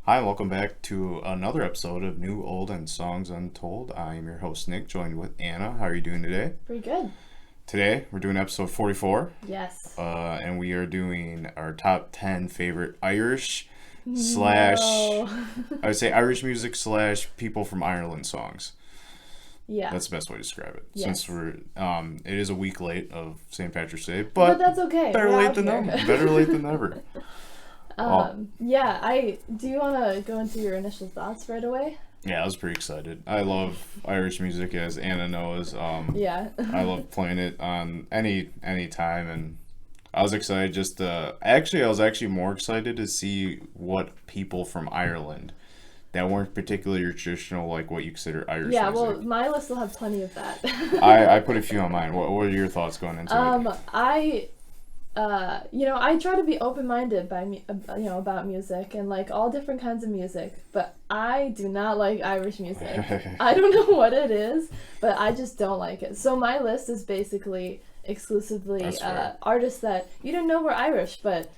Hi, welcome back to another episode of New, Old, and Songs Untold. I am your host, Nick, joined with Anna. How are you doing today? Pretty good. Today, we're doing episode 44, Yes. and we are doing our top 10 favorite Irish slash, No. I would say Irish music slash people from Ireland songs. Yeah. That's the best way to describe it. Yes. Since it is a week late of St. Patrick's Day, But that's okay. better We're late out than here. never. Better late than never. Yeah, do you want to go into your initial thoughts right away? Yeah, I was pretty excited. I love Irish music, as Anna knows. Yeah. I love playing it on any time, and I was excited just to. Actually, I was actually more excited to see what people from Ireland that weren't particularly your traditional, like what you consider Irish Yeah, music. well, my list will have plenty of that. I put a few on mine. What are your thoughts going into it? I try to be open-minded about music and like all different kinds of music, but I do not like Irish music. I don't know what it is, but I just don't like it. So my list is basically exclusively artists that you didn't know were Irish, but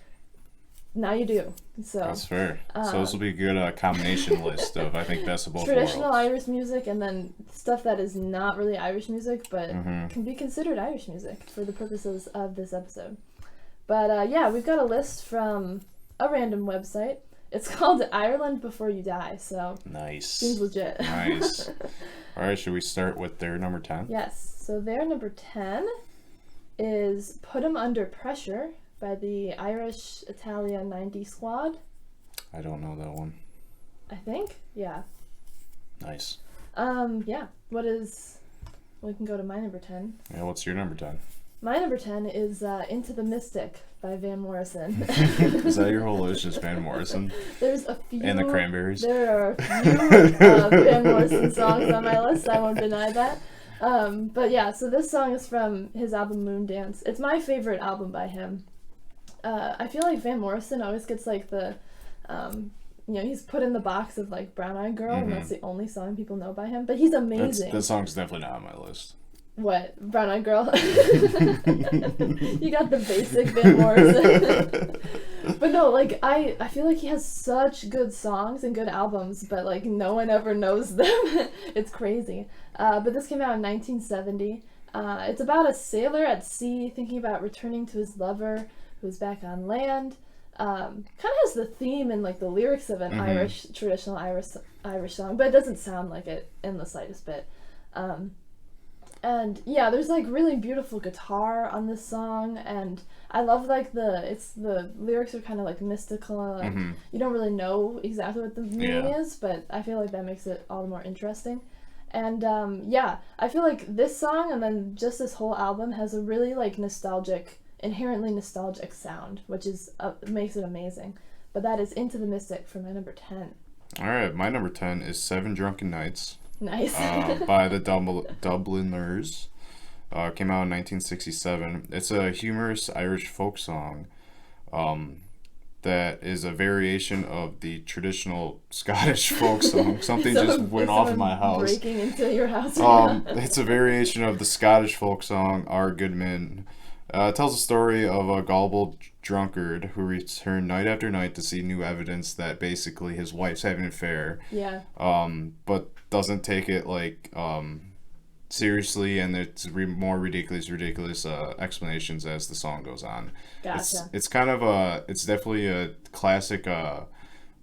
now you do. So That's fair. So this will be a good combination list of, I think, best of both traditional worlds. Irish music and then stuff that is not really Irish music, but Mm-hmm. can be considered Irish music for the purposes of this episode. But yeah, we've got a list from a random website. It's called Ireland Before You Die, so Nice. seems legit. Nice. All right, should we start with their number 10? Yes, so their number 10 is Put 'Em Under Pressure by the Irish Italia 90 Squad, I don't know that one. I think. Yeah. Nice. Yeah. We can go to my number 10. Yeah, what's your number 10? My number 10 is Into the Mystic by Van Morrison. Is that your whole list, just Van Morrison? There's a few. And the Cranberries? There are a few Van Morrison songs on my list. I won't deny that. But yeah, so this song is from his album Moondance. It's my favorite album by him. I feel like Van Morrison always gets like he's put in the box of like Brown Eyed Girl, and that's the only song people know by him. But he's amazing. That song's definitely not on my list. What? Brown Eyed Girl? You got the basic Van Morrison. But no, like, I feel like he has such good songs and good albums, but like no one ever knows them. It's crazy. But this came out in 1970. It's about a sailor at sea thinking about returning to his lover who's back on land. Kind of has the theme and like the lyrics of an traditional Irish song, but it doesn't sound like it in the slightest bit. And yeah, there's like really beautiful guitar on this song, and I love like the lyrics are kind of like mystical, and you don't really know exactly what the meaning is, but I feel like that makes it all the more interesting. And yeah, I feel like this song and then just this whole album has a really like inherently nostalgic sound, which is makes it amazing. But that is Into the Mystic for my number 10. All right, my number 10 is Seven Drunken Nights. Nice. By the Dubliners. Came out in 1967. It's a humorous Irish folk song that is a variation of the traditional Scottish folk song. Something just went off in my house. Breaking into your house. It's a variation of the Scottish folk song Our Good Men. It tells a story of a gullible drunkard who returned night after night to see new evidence that basically his wife's having an affair. Yeah. But doesn't take it like seriously, and it's more ridiculous explanations as the song goes on. Gotcha. It's kind of it's definitely a classic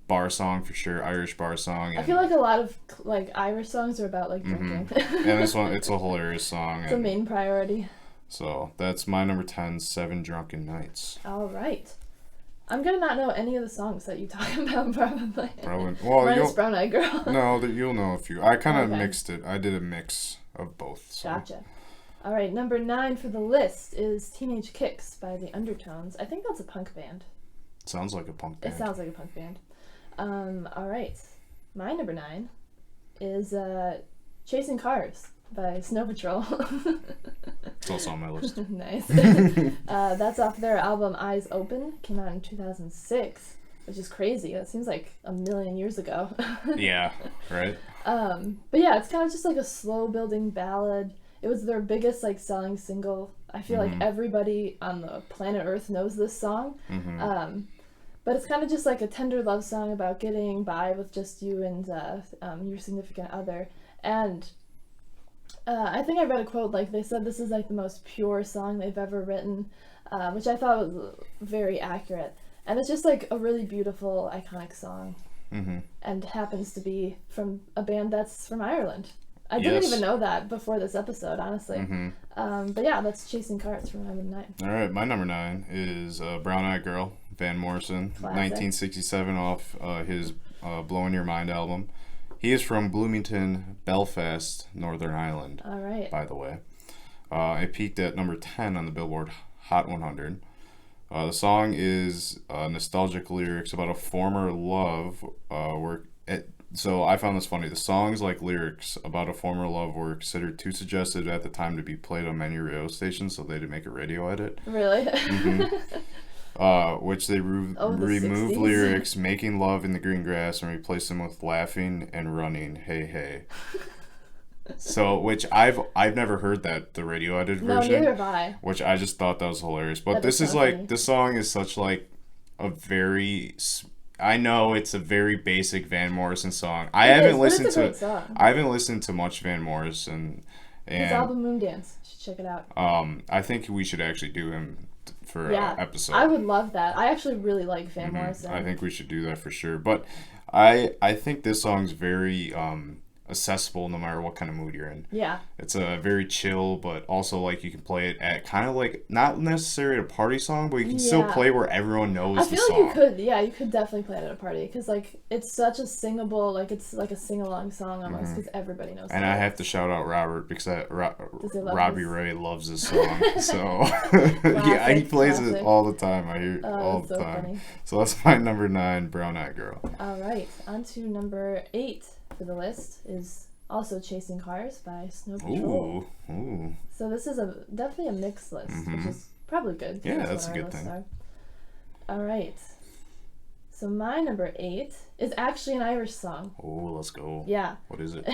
bar song for sure, Irish bar song. And, I feel like a lot of like Irish songs are about like drinking. And this one, it's a hilarious song. It's a main priority. So that's my number 10, Seven Drunken Nights. All right. I'm gonna not know any of the songs that you talk about probably. Well, minus Brown Eyed Girl. No, you'll know a few. I kind of mixed it. I did a mix of both. So. Gotcha. All right, number 9 for the list is Teenage Kicks by the Undertones. I think that's a punk band. Sounds like a punk band. It sounds like a punk band. All right. My number 9 is Chasing Cars by Snow Patrol. It's also on my list. Nice. That's off their album Eyes Open. Came out in 2006, which is crazy. That seems like a million years ago. Yeah, right? But yeah, it's kind of just like a slow building ballad. It was their biggest like selling single. I feel like everybody on the planet Earth knows this song. But it's kind of just like a tender love song about getting by with just you and your significant other. And I think I read a quote, like they said this is like the most pure song they've ever written, which I thought was very accurate. And it's just like a really beautiful, iconic song. Mm-hmm. And happens to be from a band that's from Ireland. I didn't even know that before this episode, honestly. Mm-hmm. But yeah, that's Chasing Cars from my number 9. All right, my number 9 is Brown Eyed Girl, Van Morrison, Classic. 1967 off his Blowing Your Mind album. He is from Bloomington, Belfast, Northern Ireland. All right. By the way. It peaked at number 10 on the Billboard Hot 100. The song is nostalgic lyrics about a former love so I found this funny. The song's like lyrics about a former love were considered too suggestive at the time to be played on many radio stations, so they did make a radio edit. Really? Mm-hmm. Which they removed 60s. lyrics, making love in the green grass, and replaced them with laughing and running, hey, hey. So, which I've never heard the radio edited version. No, neither have I. Which I just thought that was hilarious. But That this is is so like, funny. this song is such like a very, I know it's a very basic Van Morrison song. I haven't listened it's a great song. I haven't listened to much Van Morrison. And His album Moondance. You should check it out. I think we should actually do him for Yeah, an episode. I would love that. I actually really like Van Morrison. I think we should do that for sure. But I think this song's very accessible no matter what kind of mood you're in. Yeah. It's a very chill, but also like you can play it at kind of like not necessarily a party song, but you can still play where everyone knows I the feel song. like you could, you could definitely play it at a party because like it's such a singable, like it's like a sing along song almost because everybody knows. And I have to shout out Robert because Does he love Robbie this? Ray loves this song. So yeah, he plays it all the time. I hear it all the so time. funny. So that's my number 9, Brown Eyed Girl. All right, on to number 8 for the list is also Chasing Cars by Snow Patrol. Ooh. So this is definitely a mixed list, which is probably good. Yeah, because that's what a our good lists thing. are. All right. So my number 8 is actually an Irish song. Oh, let's go. Yeah. What is it?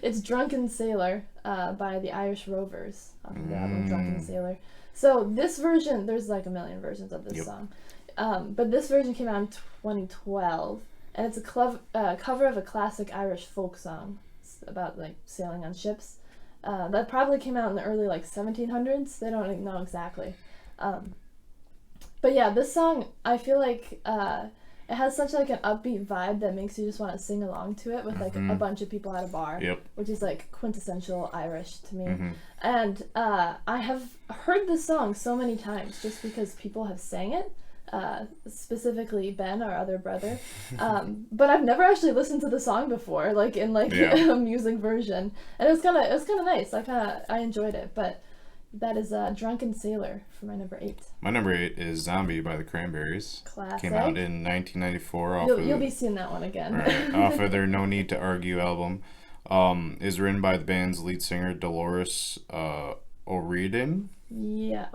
It's Drunken Sailor by the Irish Rovers off of the album Drunken Sailor. So this version, there's like a million versions of this song. But this version came out in 2012, and it's a cover of a classic Irish folk song. About like sailing on ships that probably came out in the early like 1700s. They don't know exactly, but yeah, this song I feel like it has such like an upbeat vibe that makes you just want to sing along to it with like a bunch of people at a bar. Yep. Which is like quintessential Irish to me. And I have heard this song so many times just because people have sang it. Specifically Ben, our other brother, but I've never actually listened to the song before, like in like a music version, and it was kind of nice. I enjoyed it, but that is Drunken Sailor for my number 8. My number 8 is Zombie by the Cranberries. Classic. Came out in 1994. You'll be seeing that one again. Right, off of their No Need to Argue album. Is written by the band's lead singer Dolores O'Riordan. Yeah,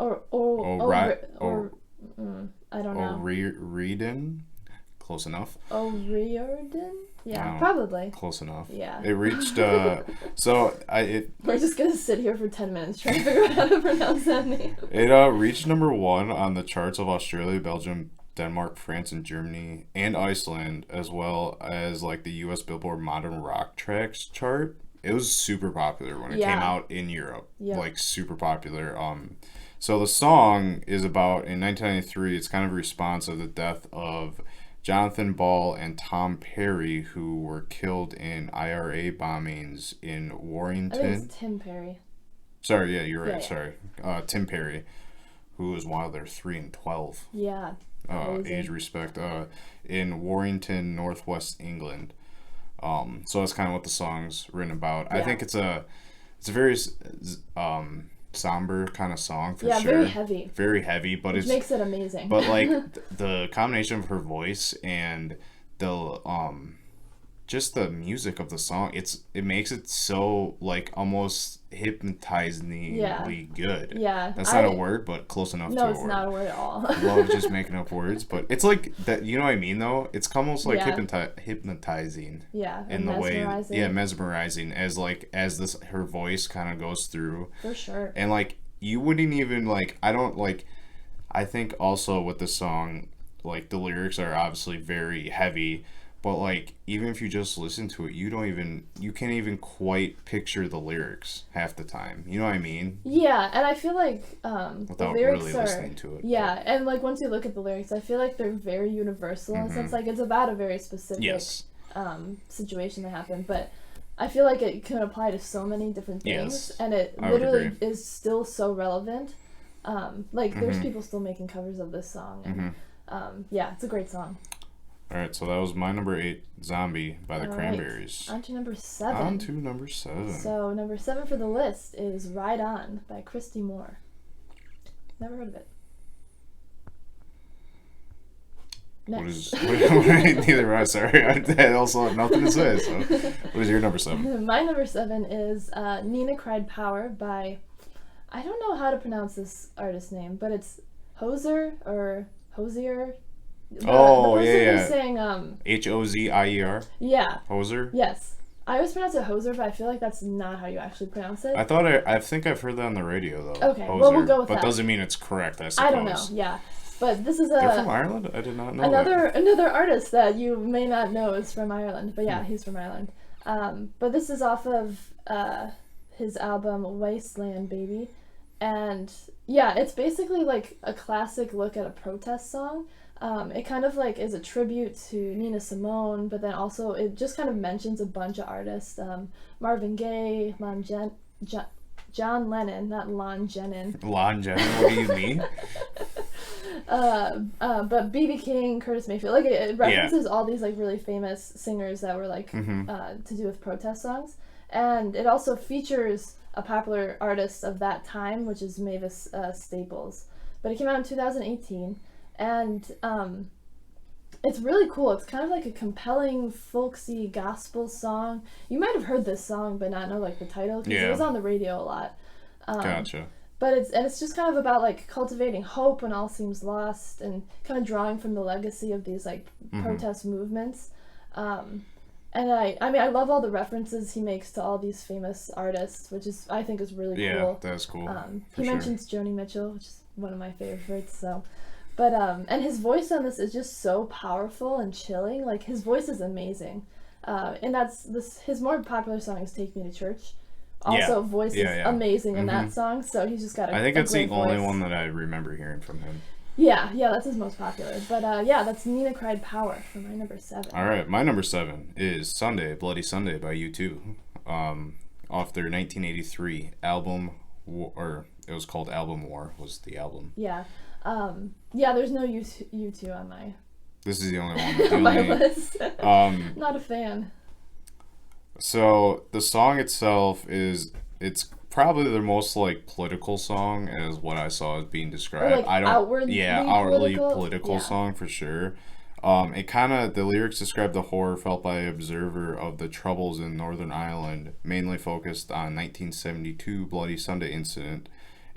I don't know. O'Riordan? Close enough. O'Riordan? Yeah, probably. Close enough. Yeah. It reached, We're just gonna sit here for 10 minutes trying to figure out how to pronounce that name. It reached number 1 on the charts of Australia, Belgium, Denmark, France, and Germany, and Iceland, as well as like the U.S. Billboard Modern Rock Tracks chart. It was super popular when it came out in Europe. Yeah. Like super popular. So the song is about, in 1993, it's kind of a response of the death of Jonathan Ball and Tom Perry, who were killed in IRA bombings in Warrington. I think it's Tim Perry. Sorry, yeah, you're right. Yeah. Sorry. Tim Perry, who was one of their 3 and 12 Yeah. age respect, in Warrington, northwest England. So that's kind of what the song's written about. Yeah. I think it's a very somber kind of song for sure. Very heavy. Very heavy, but Which it's makes it amazing. but like the combination of her voice and the just the music of the song, it makes it so like almost hypnotizingly good. Yeah. That's not a word, but close enough to a word. No, it's not a word at all. I love just making up words, but it's like that. You know what I mean, though. It's almost like hypnotizing. Yeah, in the way, mesmerizing. mesmerizing as this her voice kind of goes through. For sure. And like you wouldn't even like. I don't like. I think also with the song, like the lyrics are obviously very heavy, but like even if you just listen to it, you can't even quite picture the lyrics half the time. You know what I mean? Yeah, and I feel like the Without lyrics really are listening to it. yeah, and like once you look at the lyrics, I feel like they're very universal in a sense. Like it's about a very specific Yes. situation that happened, but I feel like it can apply to so many different things, Yes, and it I would literally agree. is still so relevant. Like there's people still making covers of this song, and yeah, it's a great song. All right, so that was my number 8, Zombie by the All right, Cranberries. on to number 7. On to number 7. So number 7 for the list is "Ride On" by Christy Moore. Never heard of it. Next. Neither am I, sorry. I also have nothing to say, so what is your number 7? My number 7 is "Nina Cried Power" by, I don't know how to pronounce this artist name, but it's Hozier or Hozier. The person yeah. who's saying Hozier? yeah. Hoser? Yes. I always pronounce it Hoser, but I feel like that's not how you actually pronounce it. I think I've heard that on the radio though. Okay, Hoser, well we'll go with but that. doesn't mean it's correct, I suppose. I don't know. Yeah. But this is They're from Ireland? I did not know another artist that you may not know is from Ireland. But yeah, he's from Ireland. But this is off of his album Wasteland Baby. And yeah, it's basically like a classic look at a protest song. It kind of like is a tribute to Nina Simone, but then also it just kind of mentions a bunch of artists. Marvin Gaye, John Lennon, not Lon Jennon. Lon Jennon, what do you mean? But B.B. King, Curtis Mayfield, like it references all these like really famous singers that were like to do with protest songs, and it also features a popular artist of that time, which is Mavis Staples. But it came out in 2018, and it's really cool. It's kind of like a compelling, folksy gospel song. You might have heard this song, but not know like the title because it was on the radio a lot. Gotcha. But it's just kind of about like cultivating hope when all seems lost, and kind of drawing from the legacy of these like protest movements. And I mean I love all the references he makes to all these famous artists, which is I think is really cool. Yeah, that's cool. He mentions Joni Mitchell, which is one of my favorites. So, but and his voice on this is just so powerful and chilling. Like his voice is amazing, and his more popular song is "Take Me to Church." Also, voice is amazing in that song, so he's just got a I think a it's the great only voice. one that I remember hearing from him. Yeah, that's his most popular. But yeah, that's Nina Cried Power for my number 7. All right, my number 7 is Sunday, Bloody Sunday by U2, off their 1983 album, or it was called Album War, was the album. Yeah. Yeah, there's no U2 on my This is the only one. my list. Um, Not a fan. So the song itself it's probably their most like political song, as what I saw as being described. Or, like, outwardly outwardly political? political Yeah. song for sure. It kind of the lyrics describe the horror felt by an observer of the troubles in Northern Ireland, mainly focused on 1972 Bloody Sunday incident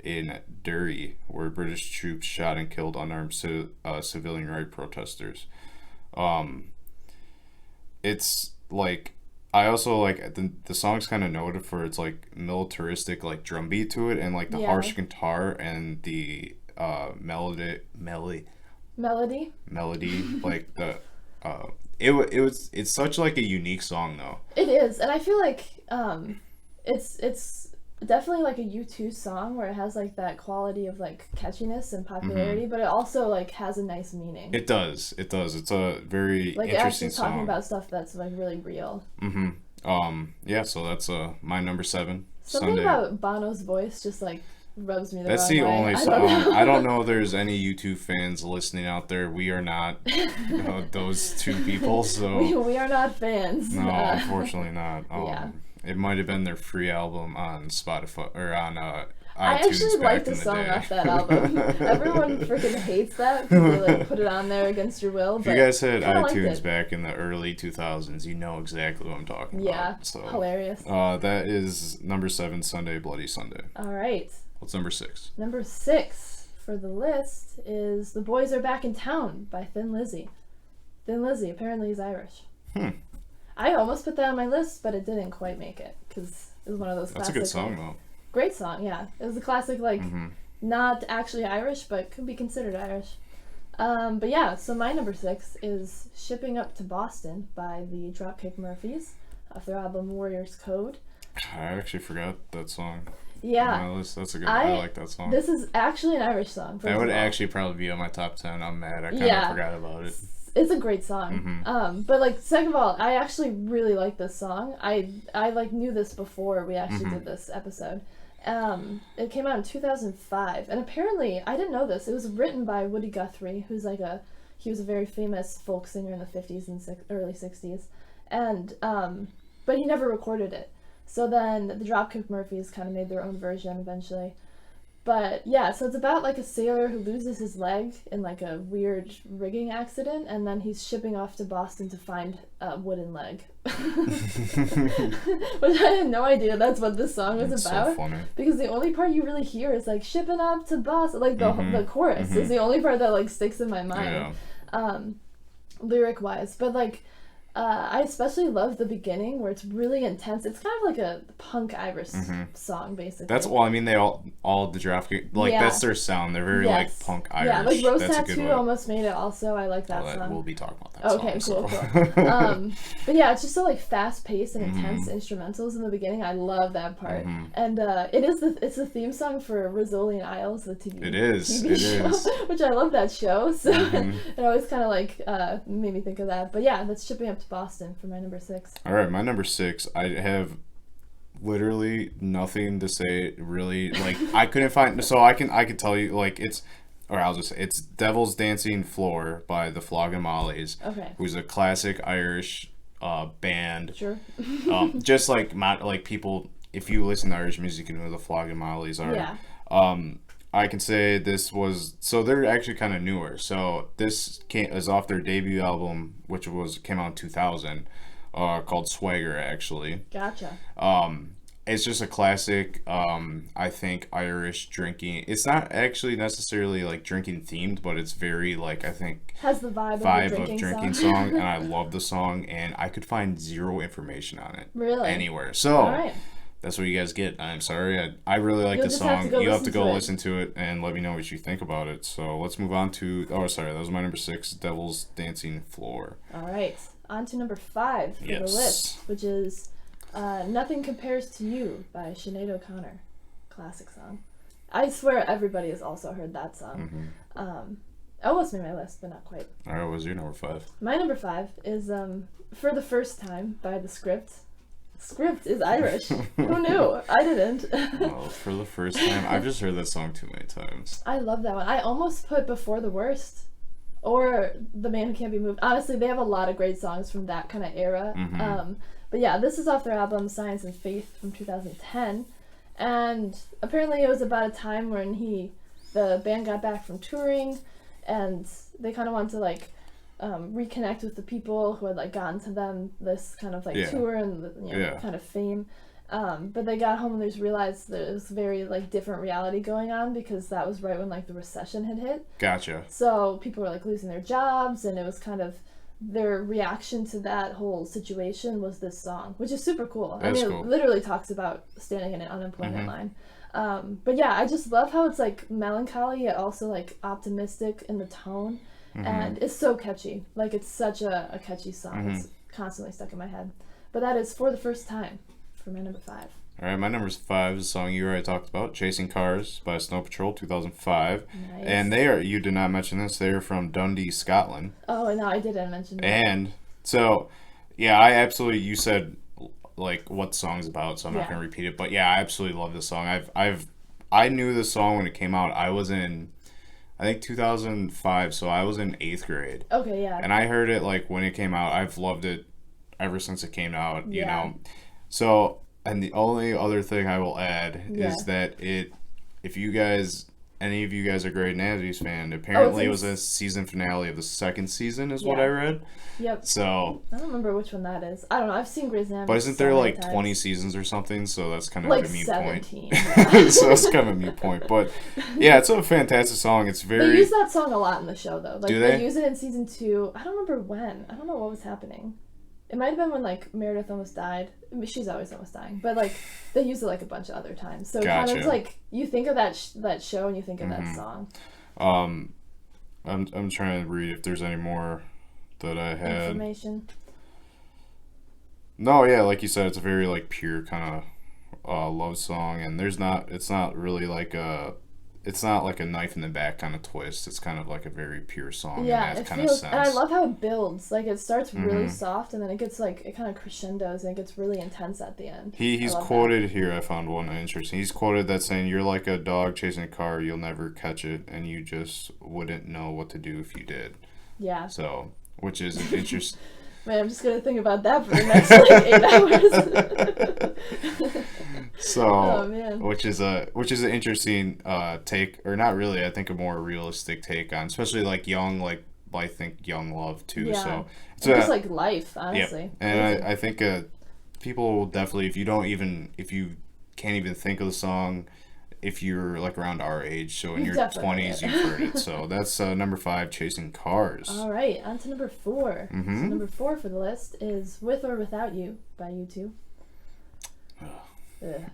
in Derry, where British troops shot and killed unarmed civilian rights protesters. It's like I also like the song's kind of noted for its like militaristic like drum beat to it, and like the harsh guitar and the melody like the it's such like a unique song though. It is, and I feel like it's definitely like a U2 song where it has like that quality of like catchiness and popularity, but it also like has a nice meaning. It does. It's a very like interesting actually talking song. about stuff that's like really real. Yeah, so that's my number 7. Something Sunday. about Bono's voice just like rubs me the That's wrong the way. only I song. don't know. I don't know if there's any YouTube fans listening out there. We are not those two people, so we are not fans. no, unfortunately not. Yeah. It might have been their free album on Spotify or on iTunes. I actually back like the in song day. off that album. Everyone freaking hates that because they like put it on there against your will. If But you guys had I liked iTunes it. back in the early 2000s, you know exactly what I'm talking Yeah, about. So hilarious. that is number 7, Sunday, Bloody Sunday. All right. What's number 6? Number 6 for the list is "The Boys Are Back in Town" by Thin Lizzy. Thin Lizzy apparently is Irish. I almost put that on my list, but it didn't quite make it because it was one of those That's a classic. good song like, though. Great song, yeah. It was a classic, like not actually Irish, but could be considered Irish. But yeah, so my number 6 is Shipping Up to Boston by the Dropkick Murphys off their album Warrior's Code. I actually forgot that song. Yeah. On my list. That's a good I like that song. This is actually an Irish song. That would actually probably be on my top 10. I'm mad. I kind of forgot about it. It's a great song. But like, second of all, I actually really like this song. I like knew this before we actually did this episode. It came out in 2005, and apparently, I didn't know this, it was written by Woody Guthrie, who's like he was a very famous folk singer in the 50s and early 60s, and, but he never recorded it. So then the Dropkick Murphys kind of made their own version eventually. But yeah, so it's about like a sailor who loses his leg in like a weird rigging accident, and then he's shipping off to Boston to find a wooden leg. Which I had no idea that's what this song was about. So funny. Because the only part you really hear is like shipping up to Boston, like the chorus is the only part that like sticks in my mind, lyric wise. But like, I especially love the beginning where it's really intense. It's kind of like a punk Irish song, basically. That's I mean, they all the Dropkick, like that's their sound. They're very like punk Irish. Yeah, like Rose Tattoo almost made it. Also, I like that song. We'll be talking about that. Okay, song, cool. But yeah, it's just so like fast paced and intense instrumentals in the beginning. I love that part, and it's the theme song for Rizzoli and Isles, the TV. It is. TV show, which I love that show. So it always kind of like made me think of that. But yeah, that's Shipping Up to Boston for my number 6. All right, my number 6. I have literally nothing to say. Really, like I couldn't find. So I could tell you like it's Devil's Dancing Floor by the Flogging Mollies. Okay. Who's a classic Irish band. Sure. Just like people, if you listen to Irish music, you know who the Flogging Mollies are. Yeah. I can say they're actually kind of newer. So this is off their debut album, which came out in 2000, called Swagger, actually. Gotcha. It's just a classic, I think, Irish drinking. It's not actually necessarily like drinking themed, but it's very like, I think, has the vibe of drinking song. And I love the song, and I could find zero information on it. Really? Anywhere. So. All right. That's what you guys get. I'm sorry. I really like the song. You have to go listen to it and let me know what you think about it. So let's move on to... Oh, sorry. That was my number 6, Devil's Dancing Floor. All right. On to number 5 for the list, which is Nothing Compares to You by Sinead O'Connor. Classic song. I swear everybody has also heard that song. Almost made my list, but not quite. All right. What was your number 5? My number 5 is For the First Time by The Script. Script is Irish. Who knew? I didn't. Well, For the First Time. I've just heard that song too many times. I love that one. I almost put Before the Worst or The Man Who Can't Be Moved. Honestly, they have a lot of great songs from that kind of era. But yeah, this is off their album Science and Faith from 2010. And apparently it was about a time when the band got back from touring and they kind of wanted to like reconnect with the people who had like gotten to them this kind of like tour and kind of fame, but they got home and they just realized there was very like different reality going on because that was right when like the recession had hit. Gotcha. So people were like losing their jobs, and it was kind of their reaction to that whole situation was this song, which is super cool. That's cool. It literally talks about standing in an unemployment line. But yeah, I just love how it's like melancholy yet also like optimistic in the tone. And it's so catchy. Like, it's such a catchy song. It's constantly stuck in my head. But that is For the First Time for my number 5. All right, my number 5 is a song you already talked about, Chasing Cars by Snow Patrol, 2005. Nice. And you did not mention this, they are from Dundee, Scotland. Oh, no, I didn't mention that. And so, yeah, you said, like, what the song's about, so I'm not going to repeat it. But yeah, I absolutely love this song. I knew this song when it came out. I was in... I think 2005, so I was in 8th grade. Okay, yeah. And I heard it, like, when it came out. I've loved it ever since it came out, you know. So, and the only other thing I will add is that if you guys, any of you guys are Grey Nazi's fan, apparently it was a season finale of the 2nd season is what I read. Yep. So. I don't remember which one that is. I don't know. I've seen Grey's Anatomy. But isn't there like 20 seasons or something? So that's kind of like a mute 17. point. So that's kind of a mute point. But yeah, it's a fantastic song. It's very. They use that song a lot in the show though. Like do they use it in season 2. I don't remember when. I don't know what was happening. It might have been when like Meredith almost died. I mean, she's always almost dying, but like they use it like a bunch of other times. So kind of like you think of that show and you think of that song. I'm trying to read if there's any more that I had. Information. No, yeah, like you said, it's a very like pure kind of love song, and there's not. It's not really like a. It's not like a knife in the back kind of twist. It's kind of like a very pure song in Yeah, that it kind of feels, and I sense. love how it builds. Like it starts really hmm soft, and then it gets like it kind of crescendos, and it gets really intense at the end. I He's love that. quoted here. I found one interesting. He's quoted that saying, "You're like a dog chasing a car. You'll never catch it, and you just wouldn't know what to do if you did." Yeah. So, which is an interest. Man, I'm just gonna think about that for the next like 8 hours. Oh So, man. which is an interesting take, or not really. I think a more realistic take on, especially like young, like I think young love too. Yeah. So it's And just a like life, yep, honestly. and Amazing. I think people will definitely if you can't even think of the song, if you're like around our age, so in You've your definitely heard 20s it. you've heard it. So that's number 5, Chasing Cars. All right, on to number 4. So Mm-hmm. number 4 for the list is "With or Without You" by U2. Ugh.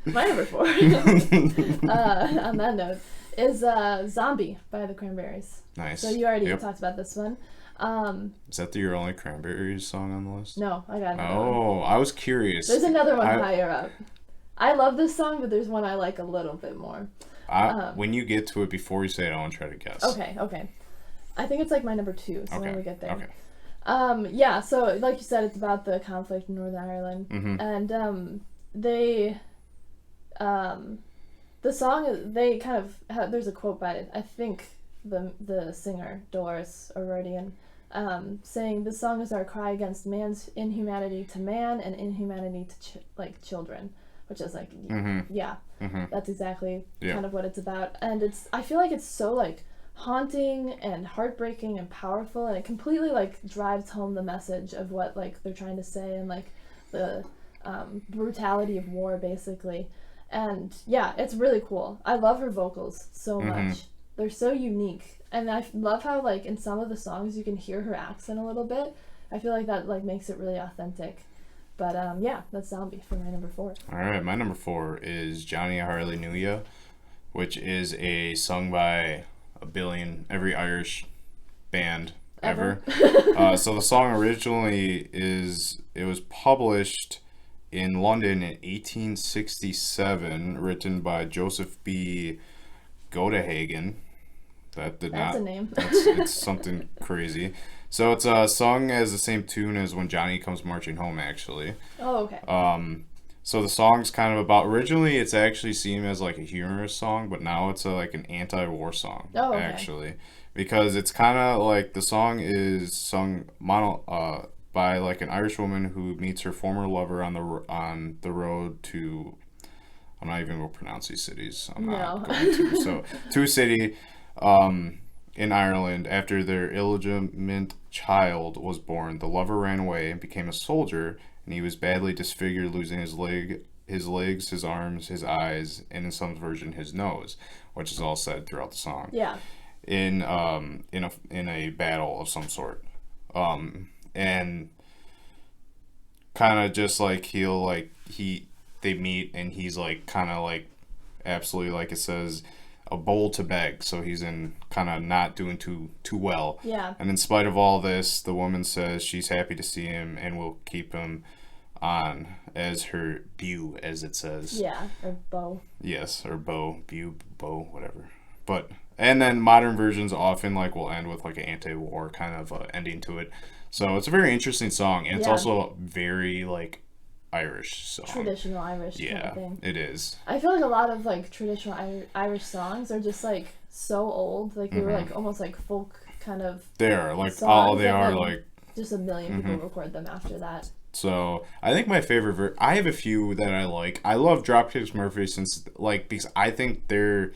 My number 4, on that note, is "Zombie" by the Cranberries. Nice. So you already Yep. talked about this one. Is that your only Cranberries song on the list? No, I got another one. Oh, I was curious. There's another one I, higher up. I love this song, but there's one I like a little bit more. when you get to it, before you say it, I want to try to guess. Okay. I think it's like my number 2, so Okay. when we get there. Okay. Yeah, so like you said, it's about the conflict in Northern Ireland. Mm-hmm. And they, the song, they kind of have, there's a quote by it, I think the singer, Doris O'Riordan, saying, "This song is our cry against man's inhumanity to man and inhumanity to children," which is like, Mm-hmm. yeah, Mm-hmm. that's exactly Yeah. kind of what it's about. And I feel like it's so like haunting and heartbreaking and powerful, and it completely like drives home the message of what like they're trying to say, and like the brutality of war basically. And yeah, it's really cool. I love her vocals so much. They're so unique, and I love how like in some of the songs you can hear her accent a little bit. I feel like that like makes it really authentic. But yeah, that's "Zombie" for my number 4. All right, my number 4 is Johnny Hallelujah, which is a sung by every Irish band ever. So the song originally it was published in London in 1867, written by Joseph B. Godehagen. That did That's not. a name. It's something crazy. So it's sung as the same tune as When Johnny Comes Marching Home, actually. Oh, okay. So the song's kind of about, originally it's actually seen as like a humorous song, but now it's like an anti-war song, Oh, okay. actually. Because it's kind of like the song is sung by like an Irish woman who meets her former lover on the road to, I'm not even going to pronounce these cities. I'm not No. going to. So, to a city in Ireland after their illegitimate child was born. The lover ran away and became a soldier, and he was badly disfigured, losing his legs, his arms, his eyes, and in some version his nose, which is all said throughout the song. Yeah. In a battle of some sort, and kind of just like they meet, and he's like kind of like absolutely, like it says, a bowl to beg, so he's in kind of not doing too well. Yeah. And in spite of all this, the woman says she's happy to see him and will keep him on as her beau, as it says. Yeah. Or bow. Yes, or beau, whatever. But and then modern versions often like will end with like an anti-war kind of ending to it. So it's a very interesting song, and it's Yeah. also very like Irish song. Traditional Irish kind Yeah, of thing. it is. I feel like a lot of like traditional Irish songs are just like so old. Like they were like almost like folk kind of. They are like songs they that, are like, like. Just a million people record them after that. So I think my favorite I have a few that I like. I love Dropkicks Murphy because I think they're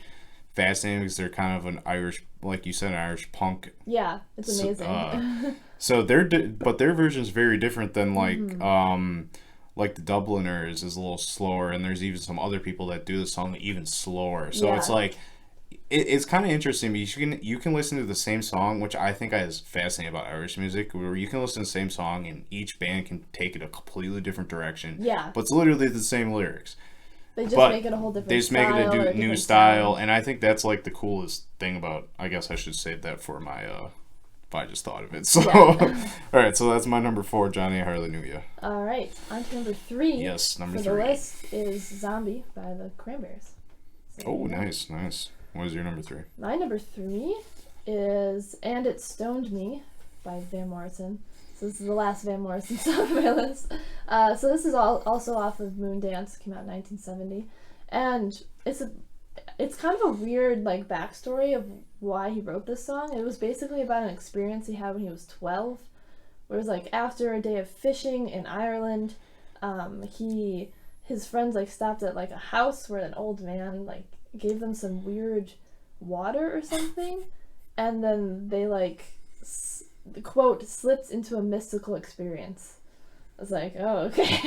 fascinating because they're kind of an Irish, like you said, an Irish punk. Yeah, it's amazing. So but their version is very different than like the Dubliners is a little slower, and there's even some other people that do the song even slower. So Yeah. it's like it's kind of interesting because you can listen to the same song, which I think is fascinating about Irish music, where you can listen to the same song and each band can take it a completely different direction. Yeah. But it's literally the same lyrics. They just but make it a whole different they just make it style or a a new different style, sound. and I think that's like the coolest thing about. I guess I should save that for my. If I just thought of it. So, Yeah. all right. So that's my number 4, Johnny Hallelujah. All right, on to number 3. Yes, number for 3. the list is "Zombie" by the Cranberries. So, Oh, nice, nice. What is your number 3? My number 3 is "And It Stoned Me" by Van Morrison. So this is the last Van Morrison song on my list. So this is also off of Moondance. Came out in 1970, and it's kind of a weird like backstory of why he wrote this song. It was basically about an experience he had when he was 12, where it was like after a day of fishing in Ireland, his friends like stopped at like a house where an old man like gave them some weird water or something, and then they like quote slipped into a mystical experience. I was like, oh, okay.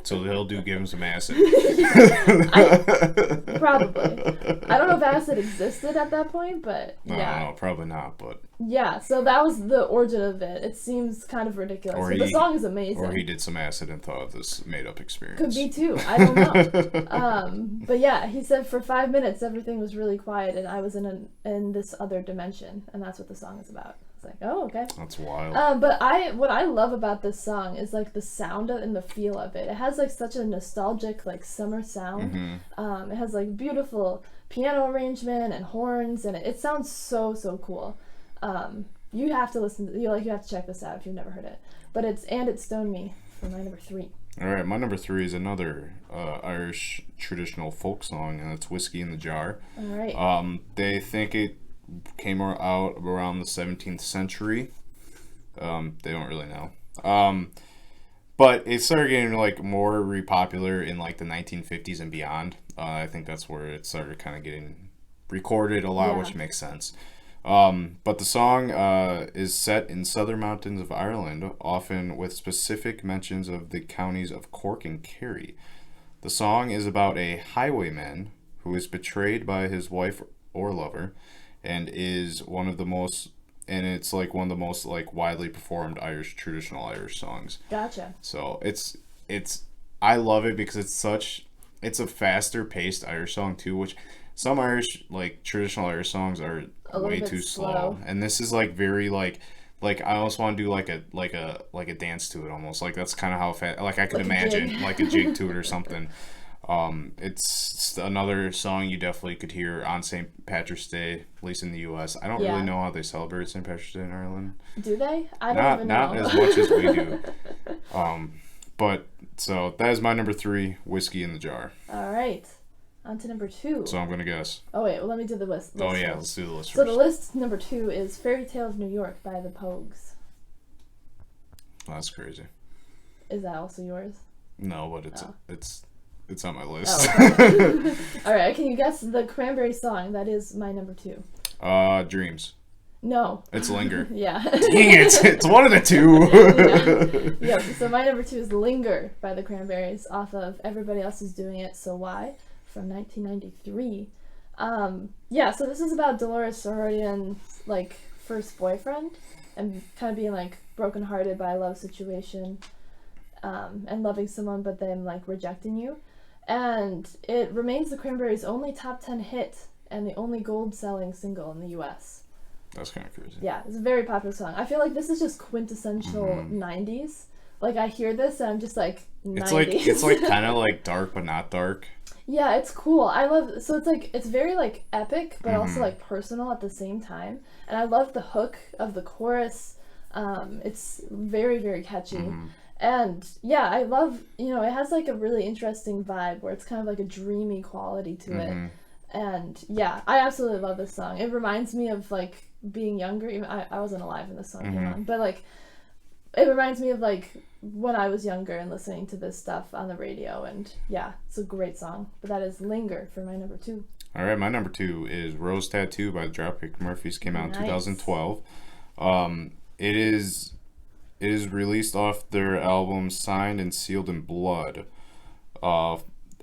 So they'll give him some acid. Probably. I don't know if acid existed at that point, but yeah. No, probably not. But yeah, so that was the origin of it. It seems kind of ridiculous. But the song is amazing. Or he did some acid and thought of this made-up experience. Could be too. I don't know. But yeah, he said for 5 minutes everything was really quiet and I was in this other dimension, and that's what the song is about. It's like, oh, okay. That's wild. But what I love about this song is like the sound and the feel of it. It has like such a nostalgic like summer sound. Mm-hmm. It has like beautiful piano arrangement and horns, and it sounds so cool. You have to listen. You have to check this out if you've never heard it. But it's "And It Stoned Me" for my number 3. All right, my number 3 is another Irish traditional folk song, and it's "Whiskey in the Jar." All right. They think it came out around the 17th century. They don't really know. But it started getting like more repopular in like the 1950s and beyond. I think that's where it started kind of getting recorded a lot, which makes sense. But the song is set in southern mountains of Ireland, often with specific mentions of the counties of Cork and Kerry. The song is about a highwayman who is betrayed by his wife or lover, and it's like one of the most like widely performed traditional Irish songs. Gotcha. So it's I love it because it's a faster paced Irish song too, which some Irish like traditional Irish songs are way too slow, and this is like very like I almost want to do like a dance to it almost, like that's kind of how fast, like I could imagine like a jig to it or something. It's another song you definitely could hear on St. Patrick's Day, at least in the U.S. I don't really know how they celebrate St. Patrick's Day in Ireland. Do they? I don't even know. Not as much as we do. But so that is my number 3, "Whiskey in the Jar." All right. On to number 2. So I'm going to guess. Oh, wait. Well, let me do the list. Oh, yeah. Let's do the list So first. the list number 2 is "Fairytale New York" by the Pogues. Oh, that's crazy. Is that also yours? No, but it's on my list. Oh, okay. All right. Can you guess the Cranberry song? That is my number 2. Dreams. No. It's "Linger." Yeah. Dang it! It's one of the two. Yeah. So my number 2 is "Linger" by the Cranberries, off of "Everybody Else Is Doing It, So Why" from 1993. Yeah. So this is about Dolores O'Riordan's like first boyfriend, and kind of being like brokenhearted by a love situation, and loving someone but then like rejecting you, and it remains the Cranberries' only top 10 hit and the only gold-selling single in the U.S. That's kind of crazy. Yeah, it's a very popular song. I feel like this is just quintessential 90s. Like, I hear this and I'm just like, 90s. It's like kind of like dark but not dark. Yeah, it's cool. I love, so it's like, it's very like epic, but also like personal at the same time. And I love the hook of the chorus. It's very, very catchy. And yeah, I love, it has like a really interesting vibe where it's kind of like a dreamy quality to it. And yeah, I absolutely love this song. It reminds me of like being younger. Even I wasn't alive when this song came on, but like it reminds me of like when I was younger and listening to this stuff on the radio. And yeah, it's a great song. But that is "Linger" for my number 2. All right, my number 2 is "Rose Tattoo" by the Dropkick Murphys. Came out in 2012. It is released off their album "Signed and Sealed in Blood."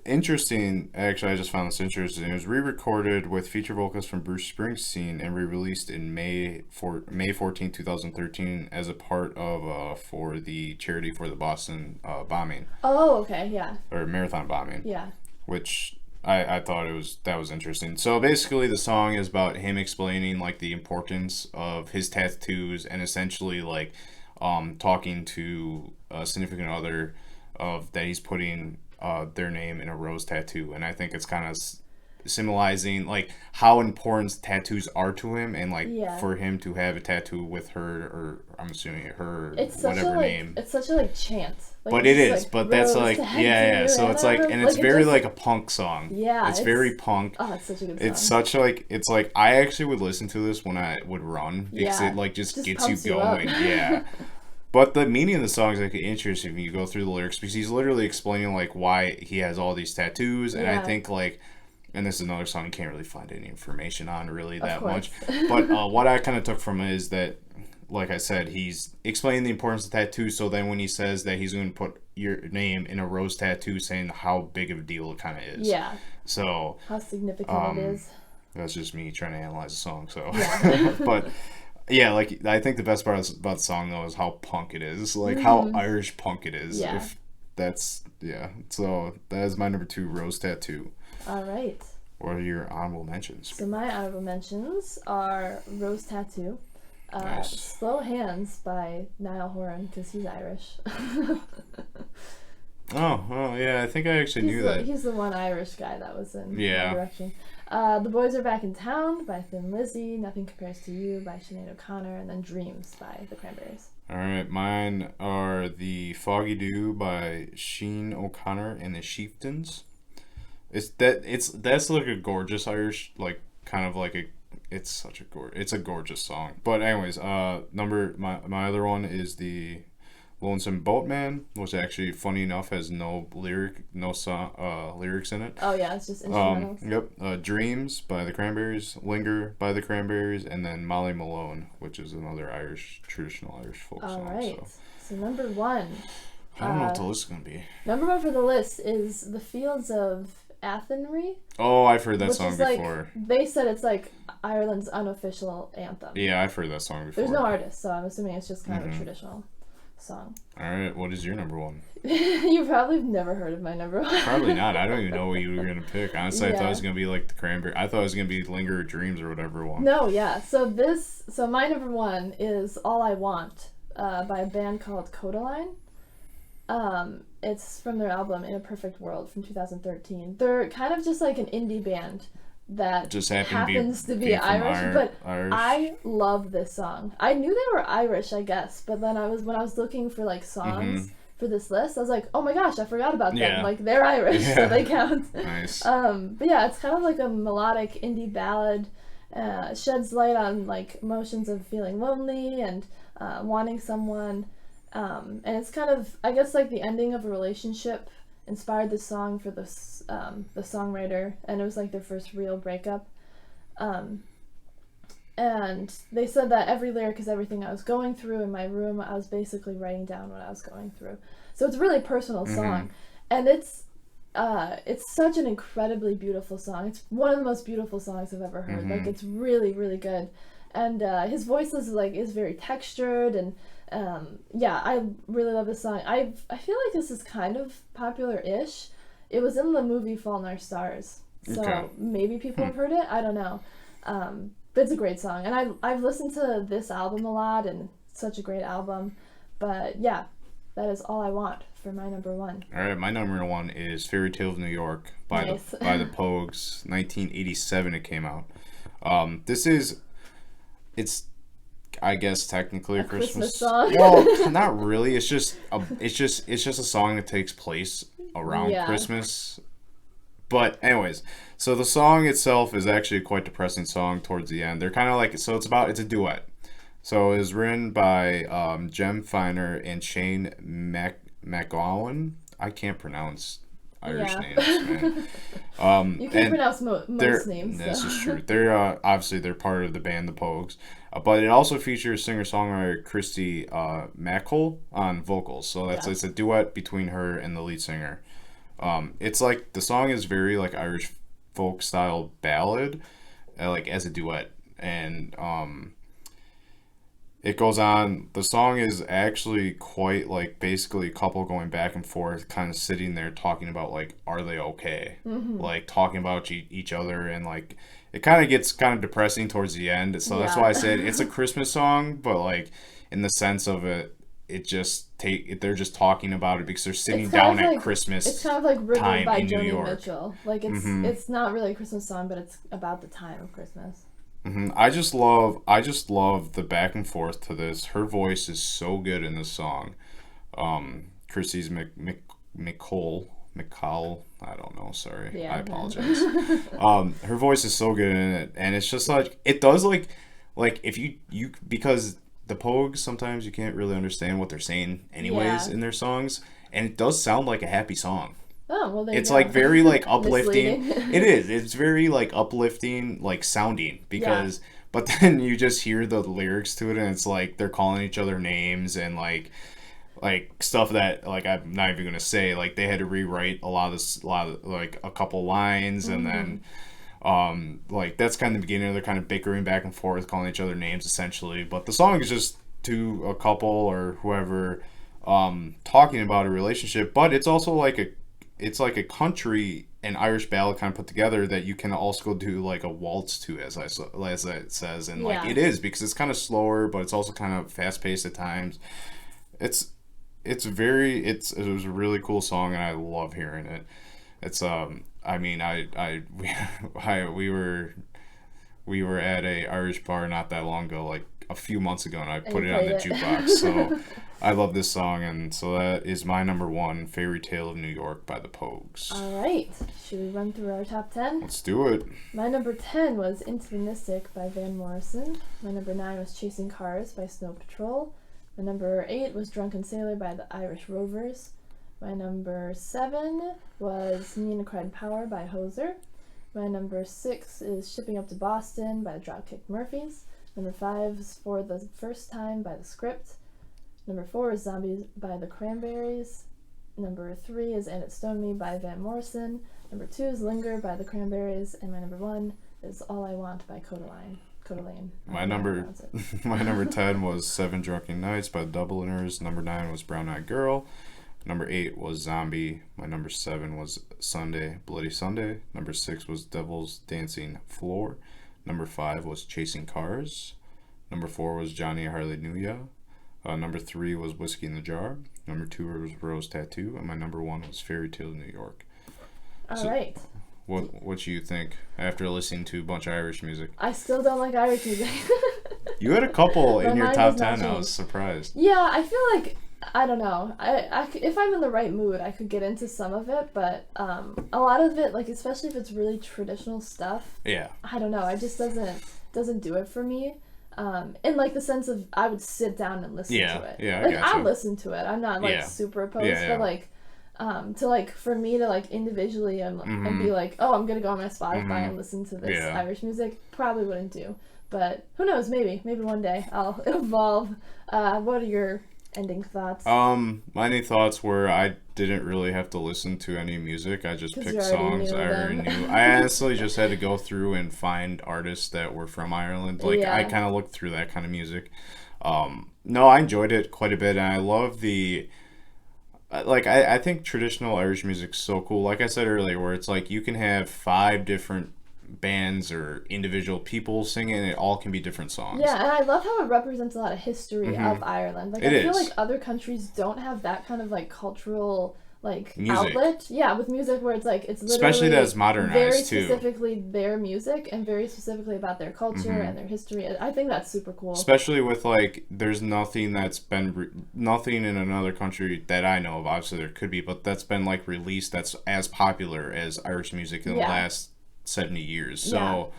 Interesting, actually, I just found this interesting. It was re-recorded with feature vocals from Bruce Springsteen and re-released in May 14, 2013 as a part of for the charity for the Boston bombing. Oh, okay, yeah. Or marathon bombing. Yeah. which I thought that was interesting. So basically, the song is about him explaining like the importance of his tattoos and essentially like talking to a significant other of that he's putting their name in a rose tattoo, and I think it's kind of symbolizing like how important tattoos are to him, and like Yeah. for him to have a tattoo with her, or I'm assuming her It's such whatever a like name. it's such a like chant. Like But it's it just, is, like, but that's rose like, tattoo, yeah. So it's like, and it's it very just, like a punk song. yeah, It's very punk. oh, it's such a good It's song. such like, it's like I actually would listen to this when I would run because Yeah, it like just gets you pumps you up. going. Yeah. But the meaning of the song is like interesting when you go through the lyrics because he's literally explaining like why he has all these tattoos, and I Yeah. think like, and this is another song you can't really find any information on really that course. much. But what I kind of took from it is that, like I said, he's explaining the importance of tattoos. So then when he says that he's going to put your name in a rose tattoo, saying how big of a deal it kind of is. Yeah, So how significant it is. that's just me trying to analyze the song. So, Yeah. but yeah, like I think the best part about the song though is how punk it is, like how Irish punk it is. Yeah. If that's yeah. So that is my number 2, rose tattoo. All right. What are your honorable mentions? So my honorable mentions are Rose Tattoo, Nice. Slow Hands by Niall Horan because he's Irish. Oh, yeah, I think I actually knew that. He's the one Irish guy that was in Yeah. One Direction. The Boys Are Back in Town by Thin Lizzy, Nothing Compares to You by Sinead O'Connor, and then Dreams by The Cranberries. All right, mine are the Foggy Dew by Sheen O'Connor and the Chieftains. That's like a gorgeous Irish, like kind of like it's a gorgeous song. But anyways, my other one is the Lonesome Boatman, which actually, funny enough, has no lyrics in it. Oh yeah, it's just instrumentals. Yep. Dreams by the Cranberries, Linger by the Cranberries, and then Molly Malone, which is another traditional Irish folk All song. right. So So number one. I don't know what the list is gonna be. Number one for the list is The Fields of Athenry. Oh, I've heard that Which song is like, before. they said it's like Ireland's unofficial anthem. Yeah, I've heard that song before. There's no artist, so I'm assuming it's just kind of a traditional song. All right, what is your number one? You probably have never heard of my number one. Probably not. I don't even know what you were gonna pick. Honestly, I thought it Yeah. was gonna be like the Cranberry. I thought it was gonna be Linger or Dreams or whatever one. No, yeah. So my number one is All I Want by a band called Codaline. It's from their album In a Perfect World from 2013. They're kind of just like an indie band that Just happens to be from Irish, but Irish. I love this song. I knew they were Irish, I guess, but then when I was looking for like songs for this list, I was like, oh my gosh, I forgot about them. Yeah. Like they're Irish, so Yeah. they count. Nice. But yeah, it's kind of like a melodic indie ballad. Sheds light on like emotions of feeling lonely and wanting someone. And it's kind of, I guess, like the ending of a relationship inspired the song for the songwriter, and it was like their first real breakup. And they said that every lyric is everything I was going through in my room. I was basically writing down what I was going through. So it's a really personal song, and it's such an incredibly beautiful song. It's one of the most beautiful songs I've ever heard. Like it's really, really good, and his voice is very textured, and yeah, I really love this song. I feel like this is kind of popular-ish. It was in the movie Fault in Our Stars, so Okay. maybe people have heard it. I don't know, but it's a great song, and I've listened to this album a lot, and it's such a great album. But yeah, that is All I Want for my number one. All right, my number one is Fairytale New York by Nice. the Pogues. 1987 it came out. It's I guess technically a Christmas song. Well, not really. It's just a song that takes place around Yeah. Christmas. But anyways, so the song itself is actually a quite depressing song towards the end. They're kind of like, so it's a duet. So it was written by Jem Finer and Shane McGowan. I can't pronounce Irish Yeah. names, man. You can pronounce They're- most names. This So. is true. They're obviously they're part of the band The Pogues, but it also features singer-songwriter Christy Mackel on vocals. So Yeah. it's a duet between her and the lead singer. It's like the song is very like Irish folk style ballad, like as a duet, and it goes on. The song is actually quite like basically a couple going back and forth, kind of sitting there talking about like, are they okay? Like talking about each other, and like it kind of gets kind of depressing towards the end. So that's why I said it's a Christmas song, but like in the sense of it, they're just talking about it because they're sitting down at Christmas. It's kind of like River time by in New Joni York. Mitchell. Like it's not really a Christmas song, but it's about the time of Christmas. I just love the back and forth to this. Her voice is so good in this song. Chrissy's McCall, I don't know, sorry. Yeah, I apologize. Her voice is so good in it, and it's just like it does like if you because the Pogues sometimes you can't really understand what they're saying anyways in their songs, and it does sound like a happy song. Oh, well, it's like very like uplifting. Misleading. It is. It's very like uplifting, like sounding because. But then you just hear the lyrics to it, and it's like they're calling each other names and like stuff that like I'm not even gonna say. Like they had to rewrite a lot of like a couple lines, and then like that's kind of the beginning. They're kind of bickering back and forth, calling each other names essentially. But the song is just to a couple or whoever talking about a relationship. But it's also like a country and Irish ballad kind of put together that you can also do like a waltz to, as it says, and like it is because it's kind of slower, but it's also kind of fast paced at times. It was a really cool song, and I love hearing it. It's I mean we were at a Irish bar not that long ago, like a few months ago, and I put it on the jukebox. So I love this song, and so that is my number one, Fairytale of New York by the Pogues. All right. Should we run through our top 10? Let's do it. My number 10 was Into the Mystic by Van Morrison. My number 9 was Chasing Cars by Snow Patrol. My number 8 was Drunken Sailor by the Irish Rovers. My number 7 was Nina Cried Power by Hoser. My number 6 is Shipping Up to Boston by the Dropkick Murphys. Number 5 is For the First Time by The Script. Number 4 is Zombies by the Cranberries. Number 3 is And It Stoned Me by Van Morrison. Number 2 is Linger by the Cranberries. And my number 1 is All I Want by Codaline. My number 10 was Seven Drunken Nights by the Dubliners. Number 9 was Brown Eyed Girl. Number 8 was Zombie. My number 7 was Sunday, Bloody Sunday. Number 6 was Devil's Dancing Floor. Number 5 was Chasing Cars. Number 4 was Johnny Hallelujah. Number 3 was Whiskey in the Jar. Number 2 was Rose Tattoo. And my number 1 was Fairytale New York. All right. What do you think after listening to a bunch of Irish music? I still don't like Irish music. You had a couple in your top 10. I was surprised. Yeah, I feel like I don't know. If I'm in the right mood, I could get into some of it, but a lot of it, like especially if it's really traditional stuff. Yeah. I don't know. It just doesn't do it for me. In like the sense of I would sit down and listen to it. Yeah, like I I listen to it. I'm not like super opposed, but like to like for me to like individually and be like, oh, I'm gonna go on my Spotify and listen to this Irish music, probably wouldn't do. But who knows? Maybe one day I'll evolve. What are your ending thoughts? My ending thoughts were I didn't really have to listen to any music. I just picked songs I already knew. I honestly just had to go through and find artists that were from Ireland. Like I kind of looked through that kind of music. No, I enjoyed it quite a bit, and I love the I think traditional Irish music's so cool. Like I said earlier, where it's like you can have 5 different bands or individual people singing, and it all can be different songs. Yeah, and I love how it represents a lot of history of Ireland. Like I feel like other countries don't have that kind of like cultural like music. Outlet. Yeah, with music where it's like it's literally especially that's modernized very too. Specifically their music and very specifically about their culture and their history. I think that's super cool. Especially with like there's nothing that's been nothing in another country that I know of. Obviously there could be, but that's been like released that's as popular as Irish music in the last 70 years. So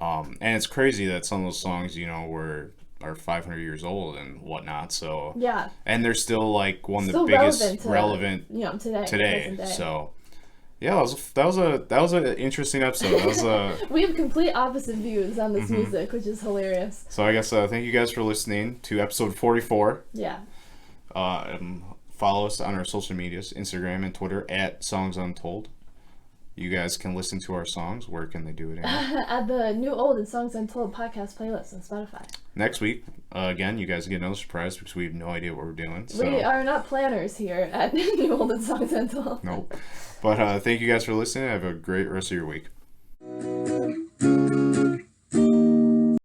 and it's crazy that some of those songs, you know, are 500 years old and whatnot. So and they're still like one of the biggest relevant you know today. So that was an interesting episode. That was we have complete opposite views on this music, which is hilarious. So I guess thank you guys for listening to episode 44. Follow us on our social medias, Instagram and Twitter at Songs Untold. You guys can listen to our songs. Where can they do it? At the New Old and Songs Untold podcast playlist on Spotify. Next week, again, you guys get another surprise because we have no idea what we're doing. So. We are not planners here at New Old and Songs Untold. Nope. But thank you guys for listening. Have a great rest of your week.